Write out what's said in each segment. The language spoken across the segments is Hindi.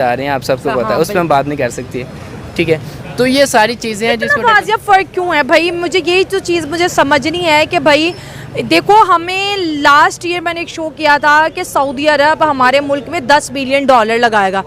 जा रहे हैं, आप सबको पता है, उस पर हम बात नहीं कर सकती, ठीक है। तो ये सारी चीज़ें हैं जिसको वाजिब फ़र्क क्यों है भाई, मुझे यही जो चीज़ मुझे समझनी है कि भाई देखो, हमें लास्ट ईयर मैंने एक शो किया था कि सऊदी अरब हमारे मुल्क में $10 बिलियन लगाएगा,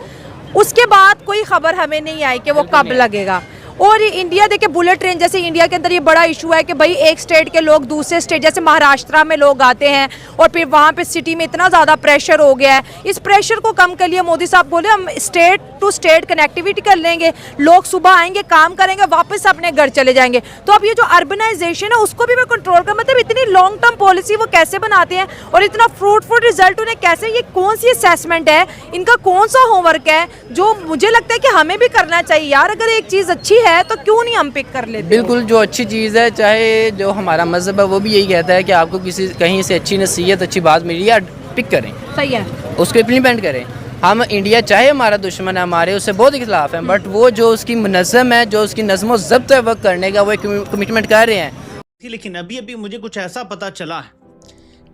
उसके बाद कोई खबर हमें नहीं आई कि वो कब लगेगा। और इंडिया देखिए, बुलेट ट्रेन जैसे इंडिया के अंदर ये बड़ा इशू है कि भाई एक स्टेट के लोग दूसरे स्टेट, जैसे महाराष्ट्र में लोग आते हैं और फिर वहाँ पे सिटी में इतना ज़्यादा प्रेशर हो गया है। इस प्रेशर को कम कर लिए मोदी साहब बोले हम स्टेट टू स्टेट कनेक्टिविटी कर लेंगे, लोग सुबह आएंगे, काम करेंगे, वापस अपने घर चले जाएंगे। तो अब ये जो अर्बनाइजेशन है उसको भी मैं कंट्रोल कर, मतलब इतनी लॉन्ग टर्म पॉलिसी वो कैसे बनाते हैं और इतना फ्रूटफुल रिजल्ट उन्हें कैसे, ये कौन सी असेसमेंट है, इनका कौन सा होमवर्क है जो मुझे लगता है कि हमें भी करना चाहिए यार। अगर एक चीज़ अच्छी है तो क्यों नहीं हम पिक कर लेते? बिल्कुल, जो अच्छी चीज़ है, चाहे जो हमारा मज़हब है वो भी यही कहता है कि आपको किसी कहीं से अच्छी नसीहत, अच्छी बात मिली है, पिक करें, सही है, उसको इम्प्लीमेंट करें। हम इंडिया चाहे हमारा दुश्मन है, हमारे उससे बहुत खिलाफ हैं, बट वो जो उसकी नज़म है, जो उसकी नज़्म व ज़ब्त है वर्क करने का, वो कमिटमेंट कर रहे हैं। लेकिन अभी अभी मुझे कुछ ऐसा पता चला है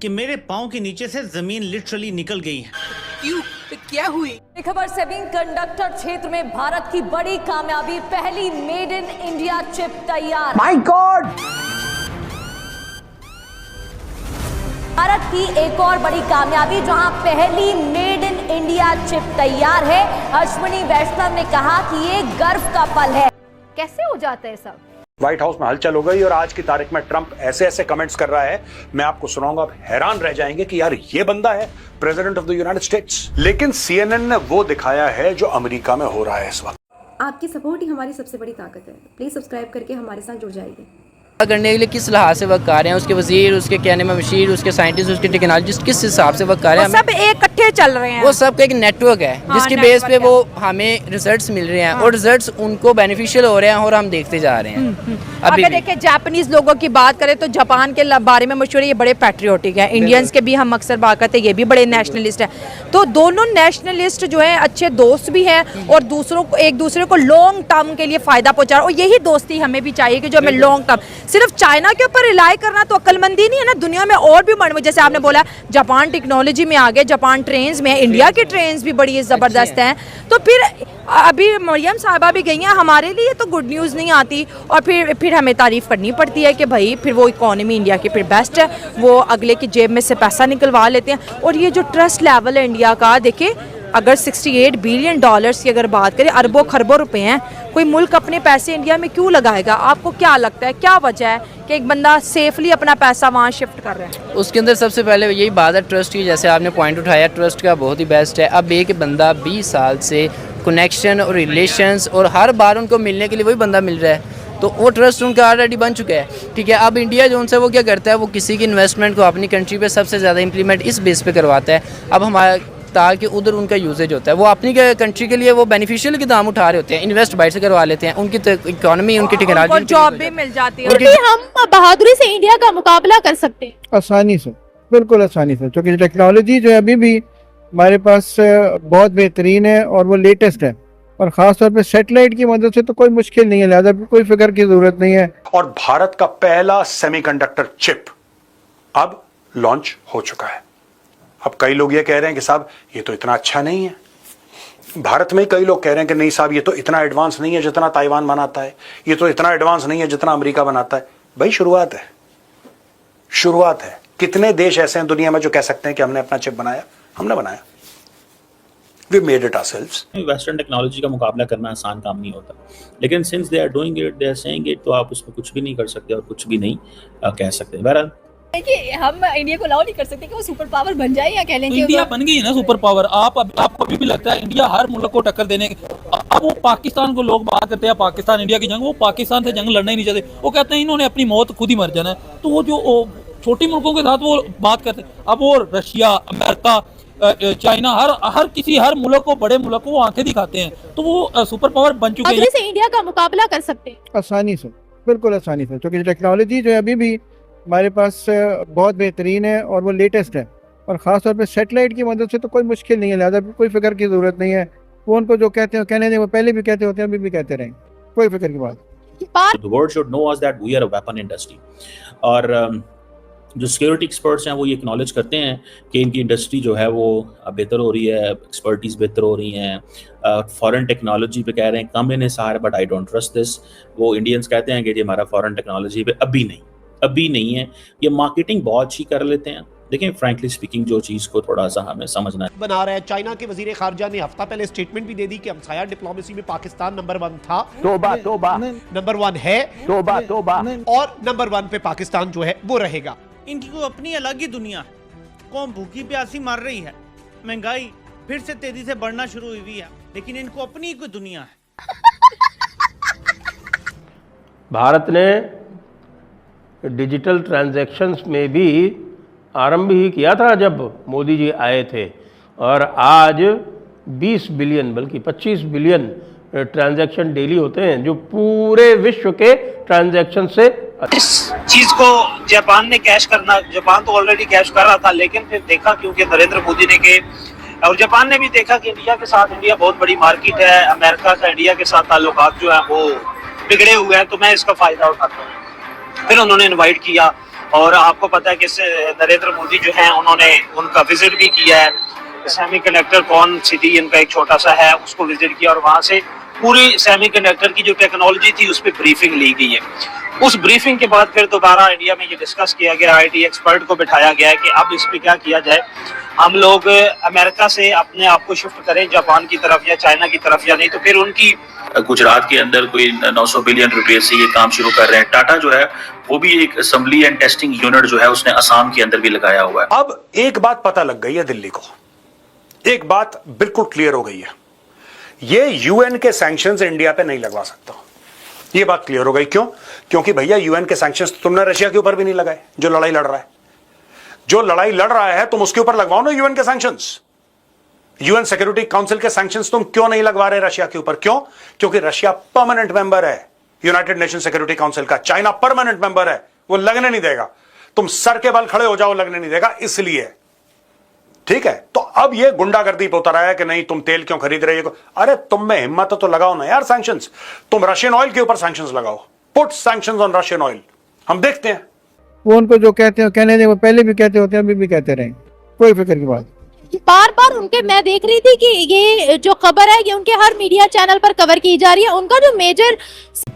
कि मेरे पाँव के नीचे से जमीन लिटरली निकल गई है। क्यों? क्या हुई? खबर सेमीकंडक्टर क्षेत्र में भारत की बड़ी कामयाबी, पहली मेड इन इंडिया चिप तैयार। My God! भारत की एक और बड़ी कामयाबी, जहां पहली मेड इन इंडिया चिप तैयार है। अश्विनी वैष्णव ने कहा कि ये गर्व का पल है। कैसे हो जाता है सब? व्हाइट हाउस में हलचल हो गई और आज की तारीख में ट्रंप ऐसे ऐसे कमेंट्स कर रहा है, मैं आपको सुनाऊंगा, आप हैरान रह जाएंगे कि यार ये बंदा है president of the United states. लेकिन सीएनएन ने वो दिखाया है जो अमेरिका में हो रहा है इस वक्त। आपकी सपोर्ट ही हमारी सबसे बड़ी ताकत है। प्लीज सब्सक्राइब करके हमारे साथ जुड़ जाइए। करने के लिए किस लिहाज से वर्क कर रहे हैं, उसके वजीर, उसके कहने में मशीर, उसके साइंटिस्ट, उसके टेक्नोलॉजिस्ट किस हिसाब से वर्क कर रहे हैं, सब इकट्ठे चल रहे हैं, वो सब का एक नेटवर्क है, हाँ, जिसकी बेस पे वो हमें रिजल्ट्स मिल रहे हैं, और रिजल्ट्स उनको बेनिफिशियल हो रहे हैं और हम देखते जा रहे हैं। अगर देखिए जापानीज लोगों की बात करें तो जापान के बारे में मशहूर है, ये बड़े पैट्रियोटिक हैं। इंडियंस के भी हम अक्सर बात करते हैं, ये भी बड़े नेशनलिस्ट हैं। तो दोनों नेशनलिस्ट जो है अच्छे दोस्त भी हैं और दूसरों को, एक दूसरे को लॉन्ग टर्म के लिए फायदा पहुंचा रहे हैं। और यही दोस्ती हमें भी चाहिए कि जो हमें लॉन्ग टर्म, सिर्फ चाइना के ऊपर रिलाई करना तो अक्लमंदी नहीं है ना। दुनिया में और भी बड़े, जैसे आपने बोला जापान टेक्नोलॉजी में आगे, जापान ट्रेन्स में, इंडिया की ट्रेन्स भी बड़ी ज़बरदस्त हैं। तो फिर अभी मरियम साहिबा भी गई हैं, हमारे लिए तो गुड न्यूज़ नहीं आती और फिर हमें तारीफ़ करनी पड़ती है कि भाई फिर वो इकॉनमी इंडिया की फिर बेस्ट है, वो अगले की जेब में से पैसा निकलवा लेते हैं। और ये जो ट्रस्ट लेवल है इंडिया का, देखिए अगर $68 बिलियन की अगर बात करें, अरबों खरबों रुपए हैं, कोई मुल्क अपने पैसे इंडिया में क्यों लगाएगा? आपको क्या लगता है, क्या वजह है कि एक बंदा सेफली अपना पैसा वहाँ शिफ्ट कर रहा है? उसके अंदर सबसे पहले यही बात है ट्रस्ट की, जैसे आपने पॉइंट उठाया, ट्रस्ट का बहुत ही बेस्ट है। अब एक बंदा 20 साल से कनेक्शन और रिलेशंस और हर बार उनको मिलने के लिए वही बंदा मिल रहा है, तो वो ट्रस्ट उनका ऑलरेडी बन चुका है, ठीक है। अब इंडिया जो उनसे वो क्या करता है, वो किसी की इन्वेस्टमेंट को अपनी कंट्री पे सबसे ज़्यादा इंप्लीमेंट इस बेस पे करवाता है। अब हमारा ताकि उधर उनका यूजेज होता है, वो अपनी कंट्री के लिए वो बेनिफिशियल के दाम उठा रहे होते हैं, इन्वेस्ट बाहर से करवा लेते हैं, उनकी इकोनॉमी, उनकी टेक्नोलॉजी, जॉब भी मिल जाती है। हम बहादुरी से इंडिया का मुकाबला कर सकते हैं आसानी से, बिल्कुल आसानी से, क्योंकि टेक्नोलॉजी जो है अभी भी हमारे पास बहुत बेहतरीन है और वो लेटेस्ट है, और ख़ासतौर पे सैटेलाइट की मदद से तो कोई मुश्किल नहीं है, लिहाजा कोई फिक्र की ज़रूरत नहीं है। और भारत का पहला सेमीकंडक्टर चिप अब लॉन्च हो चुका है। अब कई लोग ये कह रहे हैं कि साहब ये तो इतना अच्छा नहीं है, भारत में कई लोग कह रहे हैं कि नहीं साहब ये तो इतना एडवांस नहीं है जितना ताइवान बनाता है, ये तो इतना एडवांस नहीं है जितना अमेरिका बनाता है। भाई शुरुआत है, शुरुआत है। कितने देश ऐसे हैं दुनिया में जो कह सकते हैं कि हमने अपना चिप बनाया? हमने बनाया, we made it ourselves। Western technology का मुकाबला करना आसान काम नहीं होता, लेकिन since they are doing it, they are saying it, तो आप उसमें कुछ भी नहीं कर सकते और कुछ भी नहीं कह सकते। बहरहाल देखिए, हम इंडिया को अलाउ नहीं कर सकते कि वो सुपर पावर बन जाए या कह लें कि इंडिया बन गई है ना सुपर पावर। आपको अभी भी लगता है इंडिया हर मुल्क को टक्कर देने, अब वो पाकिस्तान को लोग बात करते हैं पाकिस्तान इंडिया की जंग, वो पाकिस्तान से जंग लड़ना ही नहीं चाहते, वो कहते हैं इन्होंने अपनी मौत खुद ही मर जाना है। तो वो जो छोटी मुल्कों के साथ वो बात करते हैं, अब वो रशिया, अमेरिका, चाइना, हर मुल्क को, बड़े मुल्क को वो आंखें दिखाते हैं, तो वो सुपर पावर बन चुके हैं। से इंडिया का मुकाबला कर सकते हैं आसानी से, बिल्कुल आसानी से, क्योंकि टेक्नोलॉजी जो है अभी भी हमारे पास बहुत बेहतरीन है और वो लेटेस्ट है, और ख़ासतौर पे सैटेलाइट की मदद से तो कोई मुश्किल नहीं है, लिहाजा कोई फिक्र की ज़रूरत नहीं है। वो उनको जो कहते हैं कहने दें, वो पहले भी कहते होते हैं, अभी भी कहते रहें, कोई फिक्र की बात। The world should know us that we are a weapon industry। और जो सिक्योरिटी एक्सपर्ट्स हैं वो ये एक्नॉलेज करते हैं कि इनकी इंडस्ट्री जो है वो बेहतर हो रही है, एक्सपर्टीज़ बेहतर हो रही हैं। फॉरेन टेक्नोलॉजी पे कह रहे हैं कम इन्हिसार है, but I don't trust this. वो इंडियंस कहते हैं कि जी हमारा फॉरेन टेक्नोलॉजी पे अभी नहीं है। ये मार्केटिंग बहुत अच्छी कर लेते हैं। देखें फ्रैंकली स्पीकिंग, जो चीज़ को थोड़ा सा हमें समझना है बना रहा है। चाइना के वजीर खारजा ने हफ्ता पहले स्टेटमेंट भी दे दी कि हमसाया डिप्लोमेसी में पाकिस्तान नंबर 1 था, तोबा नंबर 1 है, तोबा और नंबर 1 पे पाकिस्तान जो है वो रहेगा। इनकी कोई अपनी अलग ही दुनिया है। कौम भूखी प्यासी मर रही है, महंगाई फिर से तेजी से बढ़ना शुरू हुई है, लेकिन इनको अपनी कोई दुनिया है। भारत ने डिजिटल ट्रांजैक्शंस में भी आरंभ ही किया था जब मोदी जी आए थे, और आज 20 बिलियन बल्कि 25 बिलियन ट्रांजैक्शन डेली होते हैं, जो पूरे विश्व के ट्रांजैक्शन से। इस चीज को जापान ने कैश करना, जापान तो ऑलरेडी कैश कर रहा था, लेकिन फिर देखा क्योंकि नरेंद्र मोदी ने के और जापान ने भी देखा कि इंडिया के साथ, इंडिया बहुत बड़ी मार्केट है, अमेरिका का इंडिया के साथ ताल्लुकात जो है वो बिगड़े हुए हैं, तो मैं इसका फायदा उठाता हूँ। फिर उन्होंने इन्वाइट किया, और आपको पता है कि नरेंद्र मोदी जो है उन्होंने उनका विजिट भी किया है। सेमीकंडक्टर कॉन सिटी इनका एक छोटा सा है, उसको विजिट किया, और वहाँ से पूरी सेमीकंडक्टर की जो टेक्नोलॉजी थी उस पर ब्रीफिंग ली गई है। उस ब्रीफिंग के बाद फिर दोबारा इंडिया में ये डिस्कस किया गया, आईटी एक्सपर्ट को बिठाया गया है कि अब इस पर क्या किया जाए। हम लोग अमेरिका से अपने आप को शिफ्ट करें जापान की तरफ या चाइना की तरफ, या नहीं तो फिर उनकी गुजरात के अंदर कोई 900 बिलियन रुपए से ये काम शुरू कर रहे हैं। टाटा जो है वो भी एक असेंबली एंड टेस्टिंग यूनिट जो है उसने असम के अंदर भी लगाया हुआ है। अब एक बात पता लग गई है दिल्ली को, एक बात बिल्कुल क्लियर हो गई है, ये यूएन के सैंक्शंस इंडिया पे नहीं लगवा सकता। ये बात क्लियर हो गई। क्यों? क्योंकि भैया यूएन के सैंक्शंस तुमने रशिया के ऊपर भी नहीं लगाए, जो लड़ाई लड़ रहा है। जो लड़ाई लड़ रहा है तुम उसके ऊपर लगवाओ ना यूएन के सैंक्शंस। यूएन सिक्योरिटी काउंसिल के सैंक्शंस तुम क्यों नहीं लगवा रहे रशिया के ऊपर? क्यों? क्योंकि रशिया परमानेंट मेंबर है यूनाइटेड नेशन सिक्योरिटी काउंसिल का, चाइना परमानेंट मेंबर है, वो लगने नहीं देगा। तुम सर के बल खड़े हो जाओ, लगने नहीं देगा, इसलिए। ठीक है, तो अब ये गुंडागर्दी पे उतर आया है कि नहीं तुम तेल क्यों खरीद रहे हो। अरे तुम में हिम्मत तो लगाओ ना यार सैंक्शंस। तुम रशियन ऑयल के ऊपर सैंक्शंस लगाओ, put sanctions on Russian oil, हम देखते हैं। वो उनको जो कहते हैं कहने दें, वो पहले भी कहते होते हैं, अभी भी कहते रहें, कोई फिक्र की बात। बार बार उनके, मैं देख रही थी कि ये जो खबर है ये उनके हर मीडिया चैनल पर कवर की जा रही है। उनका जो मेजर,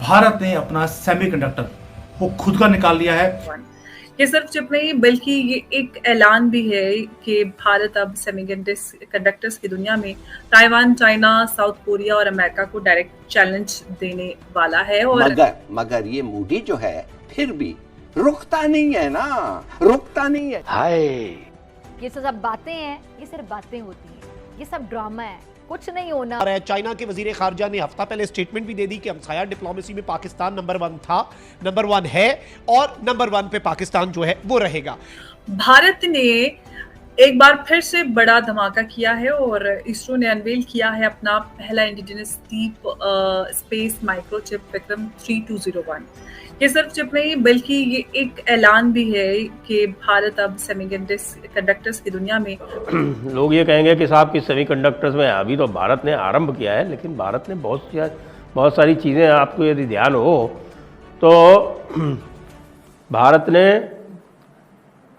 भारत ने अपना सेमीकंडक्टर वो खुद का निकाल लिया है। ये सिर्फ चिप नहीं बल्कि ये एक ऐलान भी है कि भारत अब सेमीकंडक्टर्स की दुनिया में ताइवान, चाइना, साउथ कोरिया और अमेरिका को डायरेक्ट चैलेंज देने वाला है। और मगर ये मोदी जो है फिर भी रुकता नहीं है ना, रुकता नहीं है। हाय, ये सब बातें हैं, ये सिर्फ बातें होती हैं, ये सब ड्रामा है, कुछ नहीं होना। चाइना के वजीर खारजा ने हफ्ता पहले स्टेटमेंट भी दे दी कि हमसाया डिप्लोमेसी में पाकिस्तान नंबर 1 था, नंबर 1 है, और नंबर 1 पे पाकिस्तान जो है वो रहेगा। भारत ने एक बार फिर से बड़ा धमाका किया है और इसरो ने अनवेल किया है अपना पहला indigenous deep space microchip Vikram 3201। ये सिर्फ चिप नहीं बल्कि ये एक ऐलान भी है कि भारत अब सेमीकंडक्टर्स की दुनिया में। लोग ये कहेंगे कि साहब कि सेमीकंडक्टर्स में अभी तो भारत ने आरंभ किया है, लेकिन भारत ने बहुत सारी चीज़ें, आपको यदि ध्यान हो तो भारत ने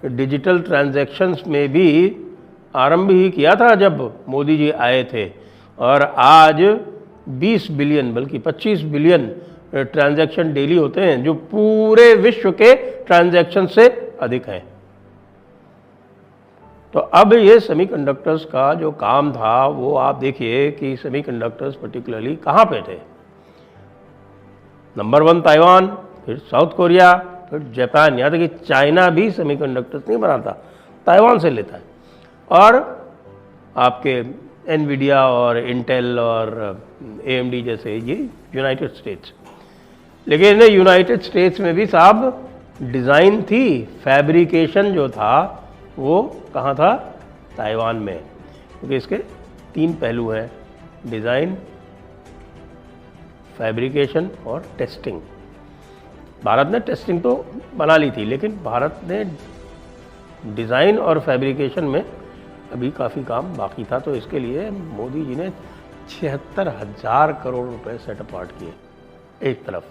डिजिटल ट्रांजैक्शंस में भी आरंभ ही किया था जब मोदी जी आए थे, और आज 20 बिलियन बल्कि 25 बिलियन ट्रांजैक्शन डेली होते हैं, जो पूरे विश्व के ट्रांजैक्शन से अधिक हैं। तो अब ये सेमीकंडक्टर्स का जो काम था वो आप देखिए कि सेमीकंडक्टर्स पर्टिकुलरली कहाँ पे थे। नंबर 1 ताइवान, फिर साउथ कोरिया, फिर जापान, यहाँ तक कि चाइना भी सेमीकंडक्टर्स नहीं बनाता, ताइवान से लेता है। और आपके एनवीडिया और इंटेल और एएमडी जैसे ये यूनाइटेड स्टेट्स। लेकिन यूनाइटेड स्टेट्स में भी साहब डिज़ाइन थी, फैब्रिकेशन जो था वो कहाँ था? ताइवान में, क्योंकि इसके 3 पहलू हैं, डिज़ाइन, फैब्रिकेशन और टेस्टिंग। भारत ने टेस्टिंग तो बना ली थी, लेकिन भारत ने डिज़ाइन और फैब्रिकेशन में अभी काफ़ी काम बाकी था। तो इसके लिए मोदी जी ने 76,000 करोड़ रुपए सेट अपार्ट किए एक तरफ,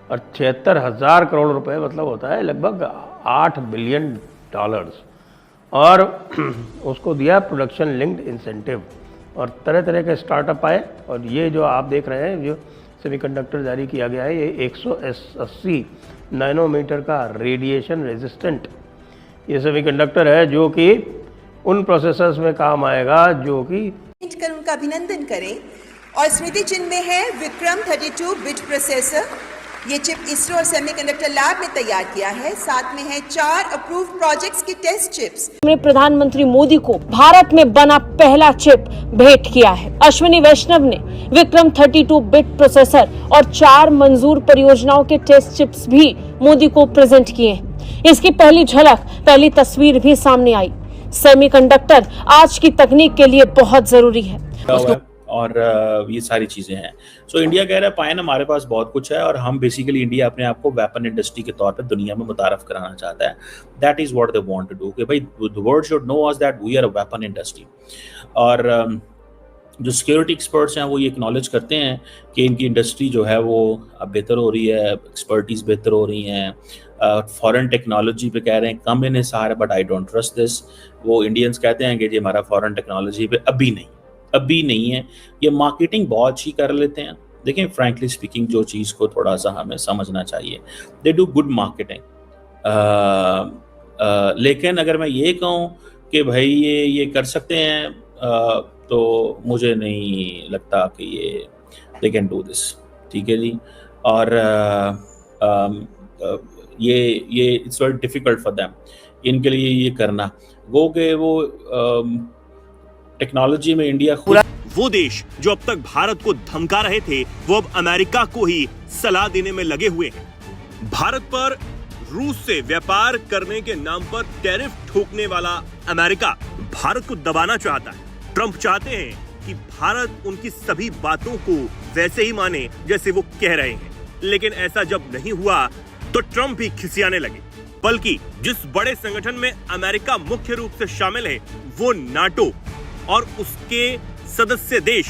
और 76,000 करोड़ रुपए मतलब होता है लगभग $8 बिलियन और उसको दिया प्रोडक्शन लिंक्ड इंसेंटिव और तरह तरह के स्टार्टअप आए। और ये जो आप देख रहे हैं जो सेमीकंडक्टर जारी किया गया है, ये 180 नैनोमीटर का रेडिएशन रेजिस्टेंट ये सेमीकंडक्टर है जो कि उन प्रोसेसर्स में काम आएगा जो कि कर उनका अभिनंदन करें। और स्मृति चिन्ह में है विक्रम 32 बिट प्रोसेसर। ये चिप इसरो और सेमीकंडक्टर लैब में तैयार किया है। साथ में है 4 अप्रूव्ड प्रोजेक्ट्स की टेस्ट चिप्स। हमने प्रधानमंत्री मोदी को भारत में बना पहला चिप भेंट किया है। अश्विनी वैष्णव ने विक्रम 32 बिट प्रोसेसर और 4 मंजूर परियोजनाओं के टेस्ट चिप्स भी मोदी को प्रेजेंट किए हैं। इसकी पहली झलक, पहली तस्वीर भी सामने आई। सेमीकंडक्टर आज की तकनीक के लिए बहुत जरूरी है और ये सारी चीज़ें हैं। सो इंडिया कह रहा है पायन हमारे पास बहुत कुछ है और हम बेसिकली इंडिया अपने आप को वेपन इंडस्ट्री के तौर पे दुनिया में मुतारफ कराना चाहता है। That is what they want to do कि भाई the world should know us that we are a weapon industry. और जो सिक्योरिटी एक्सपर्ट्स हैं वो ये एक्नॉलेज करते हैं कि इनकी इंडस्ट्री जो है वो अब बेहतर हो रही है, एक्सपर्टीज़ बेहतर हो रही हैं, फॉरेन टेक्नोलॉजी पे कह रहे हैं कम इन्हिसार है, but I don't trust this. वो इंडियंस कहते हैं कि जी हमारा फॉरेन टेक्नोलॉजी पे अभी नहीं है। ये मार्केटिंग बहुत अच्छी कर लेते हैं। देखें फ्रैंकली स्पीकिंग जो चीज़ को थोड़ा सा हमें समझना चाहिए, दे डू गुड मार्केटिंग। लेकिन अगर मैं ये कहूँ कि भाई ये कर सकते हैं तो मुझे नहीं लगता कि ये दे कैन डू दिस। ठीक है जी। और ये it's very difficult for them, इनके लिए ये करना गो के वो टेक्नोलॉजी में इंडिया वो देश जो अब तक भारत को धमका रहे थे वो अब अमेरिका को ही सलाह देने में लगे हुए हैं। भारत पर रूस से व्यापार करने के नाम पर टैरिफ ठोकने वाला अमेरिका भारत को दबाना चाहता है। ट्रंप चाहते हैं कि भारत उनकी सभी बातों को वैसे ही माने जैसे वो कह रहे हैं, लेकिन ऐसा जब नहीं हुआ तो ट्रंप भी खिसियाने लगे। बल्कि जिस बड़े संगठन में अमेरिका मुख्य रूप से शामिल है वो नाटो और उसके सदस्य देश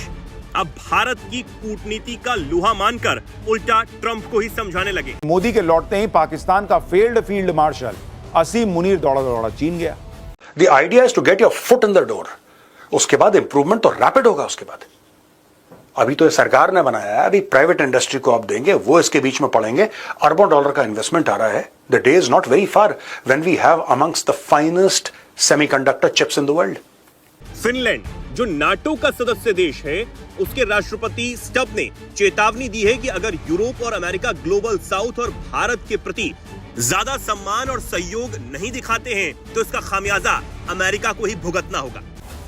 अब भारत की कूटनीति का लोहा मानकर उल्टा ट्रंप को ही समझाने लगे। मोदी के लौटते ही पाकिस्तान का failed field marshal Asim Munir दौड़ा चीन गया। The idea is to get your foot in the door, उसके बाद इंप्रूवमेंट तो रैपिड होगा। उसके बाद अभी तो ये सरकार ने बनाया है, अभी प्राइवेट इंडस्ट्री को आप देंगे, वो इसके बीच में पड़ेंगे। अरबों डॉलर का इन्वेस्टमेंट आ रहा है। The day is not very far when we have amongst the finest semiconductor chips in the world. Finland जो नाटो का सदस्य देश है, उसके राष्ट्रपति स्टब ने चेतावनी दी है कि अगर यूरोप और अमेरिका ग्लोबल साउथ और भारत के प्रति ज्यादा सम्मान और सहयोग नहीं दिखाते हैं तो इसका खामियाजा अमेरिका को ही भुगतना होगा।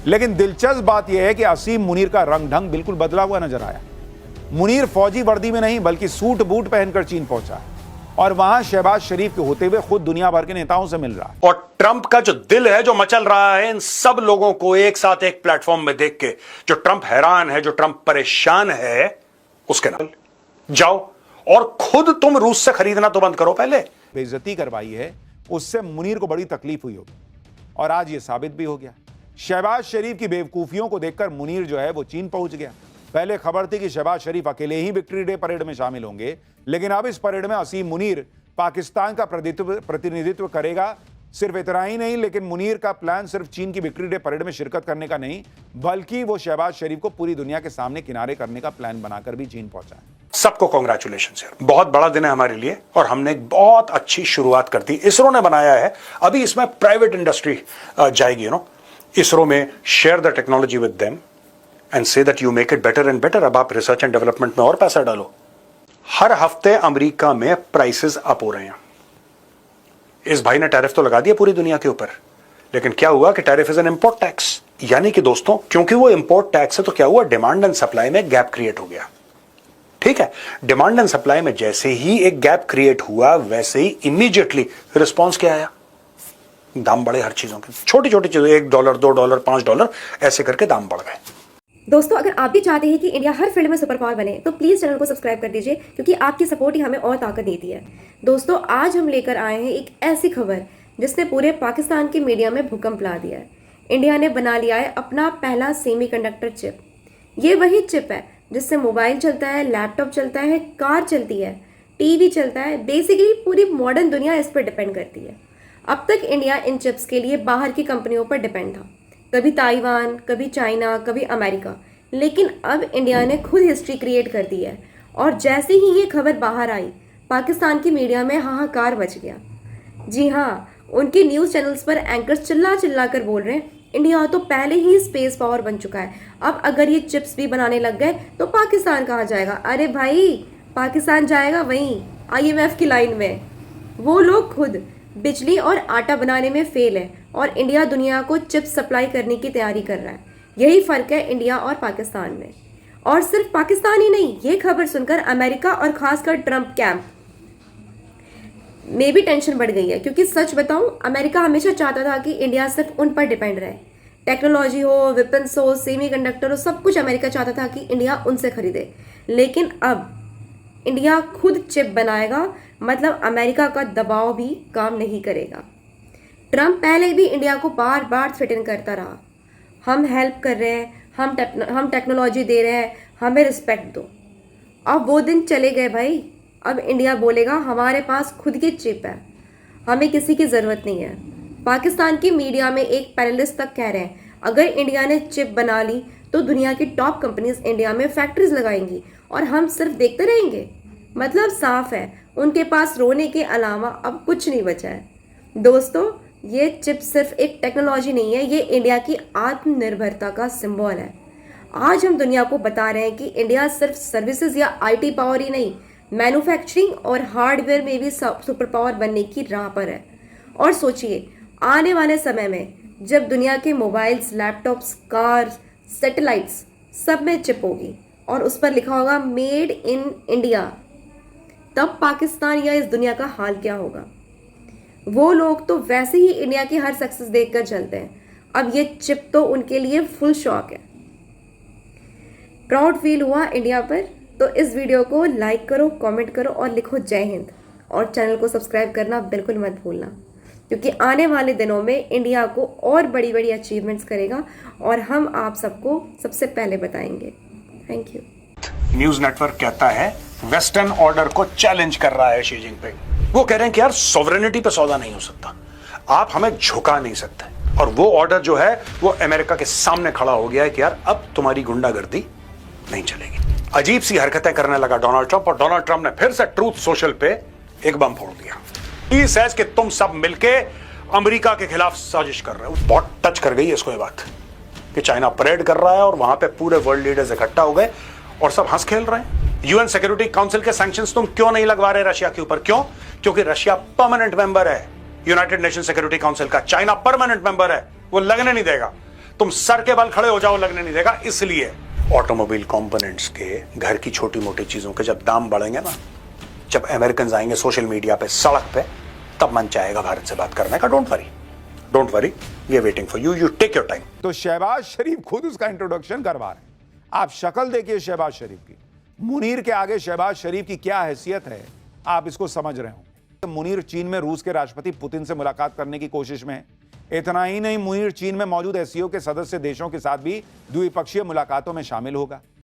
लेकिन दिलचस्प बात यह है कि असीम मुनीर का रंग ढंग बिल्कुल बदला हुआ नजर आया। मुनीर फौजी वर्दी में नहीं बल्कि सूट बूट पहनकर चीन पहुंचा है और वहां शहबाज शरीफ के होते हुए खुद दुनिया भर के नेताओं से मिल रहा है। और ट्रंप का जो दिल है जो मचल रहा है इन सब लोगों को एक साथ एक प्लेटफॉर्म में देख के, जो ट्रंप हैरान है, जो ट्रंप परेशान है, उसके नाल जाओ और खुद तुम रूस से खरीदना तो बंद करो। पहले बेइज्जती करवाई है, उससे मुनीर को बड़ी तकलीफ हुई होगी और आज ये साबित भी हो गया। शहबाज शरीफ की बेवकूफियों को देखकर मुनीर जो है वो चीन पहुंच गया। पहले खबर थी कि शहबाज शरीफ अकेले ही विक्ट्री डे परेड में शामिल होंगे, लेकिन अब इस परेड में असीम मुनीर पाकिस्तान का प्रतिनिधित्व करेगा। सिर्फ इतना ही नहीं, लेकिन मुनीर का प्लान सिर्फ चीन की विक्ट्री डे परेड में शिरकत करने का नहीं, बल्कि वो शहबाज शरीफ को पूरी दुनिया के सामने किनारे करने का प्लान बनाकर भी चीन पहुंचा है। सबको कांग्रेचुलेशंस यार, बहुत बड़ा दिन है हमारे लिए और हमने एक बहुत अच्छी शुरुआत कर दी। इसरो ने बनाया है, अभी इसमें प्राइवेट इंडस्ट्री जाएगी। इसरो में share the technology with them and say that you make it better and better. अब आप रिसर्च एंड डेवलपमेंट में और पैसा डालो। हर हफ्ते अमेरिका में प्राइसेस अप हो रहे हैं। इस भाई ने टैरिफ तो लगा दिया पूरी दुनिया के ऊपर, लेकिन क्या हुआ कि tariff is an import tax. यानी कि दोस्तों, क्योंकि वो इंपोर्ट टैक्स है तो क्या हुआ, डिमांड एंड सप्लाई में गैप क्रिएट हो गया। ठीक है, डिमांड एंड सप्लाई में जैसे ही एक गैप क्रिएट हुआ, वैसे ही इमीडिएटली रिस्पॉन्स क्या आया, दाम बढ़े हर चीजों के। छोटी छोटी चीजों, $1, $2, $5 ऐसे करके दाम बढ़ गए। दोस्तों, अगर आप भी चाहते हैं कि इंडिया हर फील्ड में सुपर पावर बने तो प्लीज़ चैनल को सब्सक्राइब कर दीजिए, क्योंकि आपकी सपोर्ट ही हमें और ताकत देती है। दोस्तों, आज हम लेकर आए हैं एक ऐसी खबर जिसने पूरे पाकिस्तान की मीडिया में भूकंप ला दिया है। इंडिया ने बना लिया है अपना पहला सेमीकंडक्टर चिप। ये वही चिप है जिससे मोबाइल चलता है, लैपटॉप चलता है, कार चलती है, टीवी चलता है। बेसिकली पूरी मॉडर्न दुनिया इस पर डिपेंड करती है। अब तक इंडिया इन चिप्स के लिए बाहर की कंपनियों पर डिपेंड था, कभी ताइवान, कभी चाइना, कभी अमेरिका। लेकिन अब इंडिया ने खुद हिस्ट्री क्रिएट कर दी है और जैसे ही ये खबर बाहर आई, पाकिस्तान की मीडिया में हाहाकार मच गया। जी हाँ, उनके न्यूज़ चैनल्स पर एंकर्स चिल्ला चिल्ला कर बोल रहे हैं इंडिया तो पहले ही स्पेस पावर बन चुका है, अब अगर ये चिप्स भी बनाने लग गए तो पाकिस्तान कहाँ जाएगा। अरे भाई, पाकिस्तान जाएगा वहीं IMF की लाइन में। वो लोग खुद बिजली और आटा बनाने में फेल है और इंडिया दुनिया को चिप्स सप्लाई करने की तैयारी कर रहा है। यही फ़र्क है इंडिया और पाकिस्तान में। और सिर्फ पाकिस्तान ही नहीं, ये खबर सुनकर अमेरिका और ख़ासकर ट्रंप कैंप में भी टेंशन बढ़ गई है, क्योंकि सच बताऊं, अमेरिका हमेशा चाहता था कि इंडिया सिर्फ उन पर डिपेंड रहे। टेक्नोलॉजी हो, वेपन्स हो, सेमीकंडक्टर हो, सब कुछ अमेरिका चाहता था कि इंडिया उनसे खरीदे। लेकिन अब इंडिया खुद चिप बनाएगा, मतलब अमेरिका का दबाव भी काम नहीं करेगा। ट्रंप पहले भी इंडिया को बार बार थ्रेटन करता रहा, हम हेल्प कर रहे हैं, हम टेक्नोलॉजी दे रहे हैं, हमें रिस्पेक्ट दो। अब वो दिन चले गए भाई। अब इंडिया बोलेगा हमारे पास खुद की चिप है, हमें किसी की ज़रूरत नहीं है। पाकिस्तान की मीडिया में एक पैनलिस्ट तक कह रहे हैं अगर इंडिया ने चिप बना ली तो दुनिया की टॉप कंपनीज इंडिया में फैक्ट्रीज लगाएंगी और हम सिर्फ देखते रहेंगे। मतलब साफ है, उनके पास रोने के अलावा अब कुछ नहीं बचा है। दोस्तों, ये चिप सिर्फ एक टेक्नोलॉजी नहीं है, ये इंडिया की आत्मनिर्भरता का सिंबल है। आज हम दुनिया को बता रहे हैं कि इंडिया सिर्फ सर्विसेज या IT पावर ही नहीं, मैन्युफैक्चरिंग और हार्डवेयर में भी सुपर पावर बनने की राह पर है। और सोचिए, आने वाले समय में जब दुनिया के मोबाइल्स, लैपटॉप्स, कार्स, सैटेलाइट्स सब में चिप होगी और उस पर लिखा होगा मेड इन इंडिया, तब पाकिस्तान या इस दुनिया का हाल क्या होगा। वो लोग तो वैसे ही इंडिया की हर सक्सेस देखकर चलते हैं, अब ये चिप तो उनके लिए फुल शॉक है। प्राउड फील हुआ इंडिया पर? तो इस वीडियो को लाइक करो, कमेंट करो और लिखो जय हिंद। और चैनल को सब्सक्राइब करना बिल्कुल मत भूलना, क्योंकि आने वाले दिनों में इंडिया को और बड़ी बड़ी अचीवमेंट्स करेगा और हम आप सबको सबसे पहले बताएंगे। Thank you. न्यूज नेटवर्क कहता है वेस्टर्न ऑर्डर को चैलेंज कर रहा है शी जिनपिंग। वो कह रहे हैं कि यार सॉवरेनिटी पे सौदा नहीं हो सकता, आप हमें झुका नहीं सकते। और वो ऑर्डर जो है वो अमेरिका के सामने खड़ा हो गया है कि यार अब तुम्हारी गुंडागर्दी नहीं चलेगी। अजीब सी हरकतें करने लगा डोनाल्ड ट्रंप, और डोनाल्ड ट्रंप ने फिर से ट्रूथ सोशल पे एक बम फोड़ दिया। ही सेज कि तुम सब मिलके अमेरिका के खिलाफ साजिश कर रहे हो। बहुत टच कर गई है इसको ये बात कि चाइना परेड कर रहा है और वहां पे पूरे वर्ल्ड लीडर्स इकट्ठा हो गए और सब हंस खेल रहे हैं। यूएन सिक्योरिटी काउंसिल के सैंक्शंस तुम क्यों नहीं लगवा रहे रशिया के ऊपर? क्यों? क्योंकि रशिया परमानेंट मेंबर है यूनाइटेड नेशन सिक्योरिटी काउंसिल का, चाइना परमानेंट मेंबर है, वो लगने नहीं देगा। तुम सर के बल खड़े हो जाओ, लगने नहीं देगा। इसलिए ऑटोमोबाइल कंपोनेंट्स के, घर की छोटी मोटी चीजों के जब दाम बढ़ेंगे ना, जब अमेरिकन आएंगे सोशल मीडिया पे, सड़क पे, तब मन चाहेगा भारत से बात करने का। Don't worry, we are waiting for you, you take your time. तो शहबाज शरीफ खुद उसका इंट्रोडक्शन करवा रहे हैं। आप शक्ल देखिए शहबाज शरीफ की, मुनीर के आगे शहबाज शरीफ की क्या हैसियत है, आप इसको समझ रहे हो। मुनीर चीन में रूस के राष्ट्रपति पुतिन से मुलाकात करने की कोशिश में है। इतना ही नहीं, मुनीर चीन में मौजूद SCO के सदस्य देशों के साथ भी द्विपक्षीय मुलाकातों में शामिल होगा।